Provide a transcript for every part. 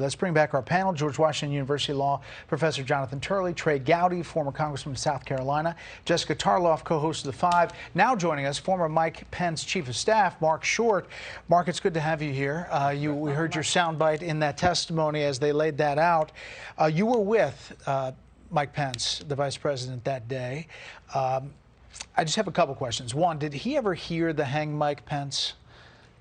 Let's bring back our panel. George Washington University Law Professor Jonathan Turley, Trey Gowdy, former Congressman of South Carolina, Jessica Tarloff, co-host of The Five. Now joining us, former Mike Pence Chief of Staff, Marc Short. Marc, it's good to have you here. We heard your soundbite in that testimony as they laid that out. You were with Mike Pence, the Vice President, that day. I just have a couple questions. One, did he ever hear the "Hang Mike Pence"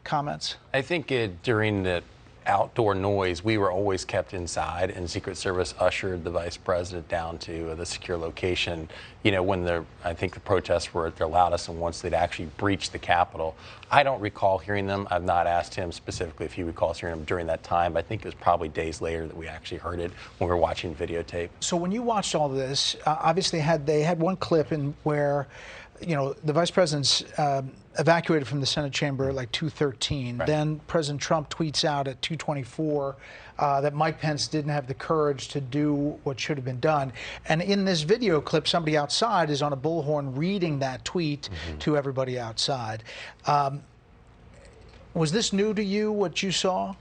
comments? I think during the outdoor noise, we were always kept inside, and Secret Service ushered the vice president down to the secure location, when I think the protests were at their loudest and once they'd actually breached the Capitol. I don't recall hearing them. I've not asked him specifically if he recalls hearing them during that time. I think it was probably days later that we actually heard it when we were watching videotape. So when you watched all this, obviously they had one clip in where the vice president's evacuated from the Senate chamber at like 2:13. Right. Then President Trump tweets out at 2:24 that Mike Pence didn't have the courage to do what should have been done. And in this video clip, somebody outside is on a bullhorn reading that tweet to everybody outside. Was this new to you, what you saw?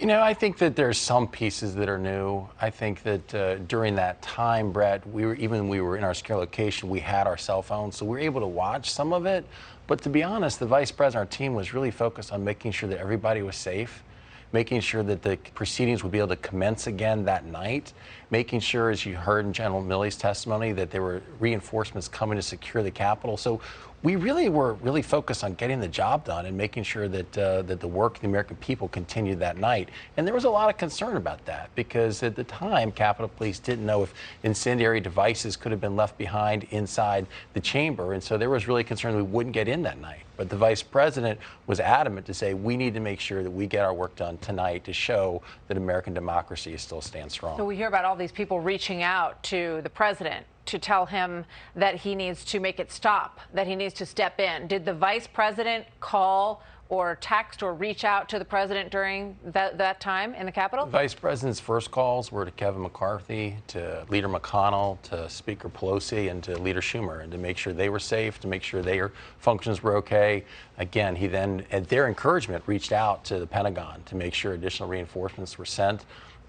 I think that there's some pieces that are new. I think that during that time, Brett, we were in our secure location, we had our cell phones, so we were able to watch some of it. But to be honest, the vice president, our team, was really focused on making sure that everybody was safe, making sure that the proceedings would be able to commence again that night, making sure, as you heard in General Milley's testimony, that there were reinforcements coming to secure the Capitol. So we really were focused on getting the job done and making sure that that the work of the American people continued that night. And there was a lot of concern about that because at the time, Capitol Police didn't know if incendiary devices could have been left behind inside the chamber. And so there was really concern we wouldn't get in that night. But the vice president was adamant to say we need to make sure that we get our work done tonight to show that American democracy still stands strong. So we hear about all these people reaching out to the president to tell him that he needs to make it stop, that he needs to step in. Did the vice president call or text or reach out to the president during that time in the Capitol? The vice president's first calls were to Kevin McCarthy, to Leader McConnell, to Speaker Pelosi, and to Leader Schumer, and to make sure they were safe, to make sure their functions were okay. Again, he then, at their encouragement, reached out to the Pentagon to make sure additional reinforcements were sent.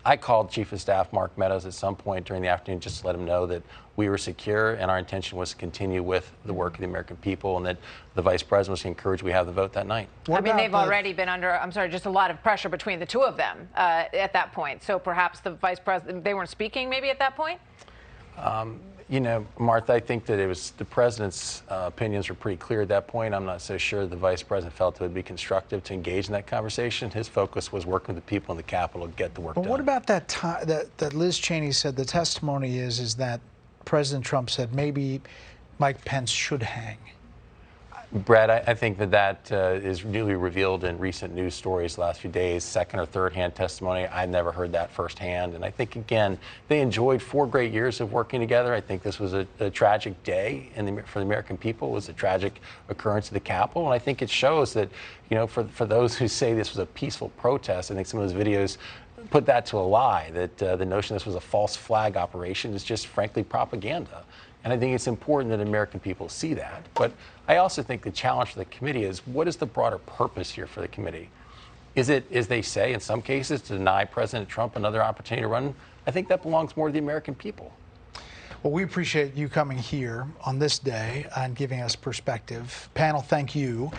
I called Chief of Staff Mark Meadows at some point during the afternoon just to let him know that we were secure and our intention was to continue with the work of the American people and that the vice president was encouraged we have the vote that night. They've already been under, just a lot of pressure between the two of them at that point. So perhaps the vice president, they weren't speaking maybe at that point? Martha, I think that it was the president's opinions were pretty clear at that point. I'm not so sure the vice president felt it would be constructive to engage in that conversation. His focus was working with the people in the Capitol to get the work done. But what about that time that Liz Cheney said the testimony is that President Trump said maybe Mike Pence should hang? Brett, I think that is newly revealed in recent news stories the last few days, second or third hand testimony. I never heard that firsthand. And I think, again, they enjoyed 4 great years of working together. I think this was a tragic day for the American people. It was a tragic occurrence at the Capitol. And I think it shows that, for those who say this was a peaceful protest, I think some of those videos put that to a lie, that the notion this was a false flag operation is just, frankly, propaganda. And I think it's important that American people see that. But I also think the challenge for the committee is, what is the broader purpose here for the committee? Is it, as they say, in some cases, to deny President Trump another opportunity to run? I think that belongs more to the American people. Well, we appreciate you coming here on this day and giving us perspective. Panel, thank you.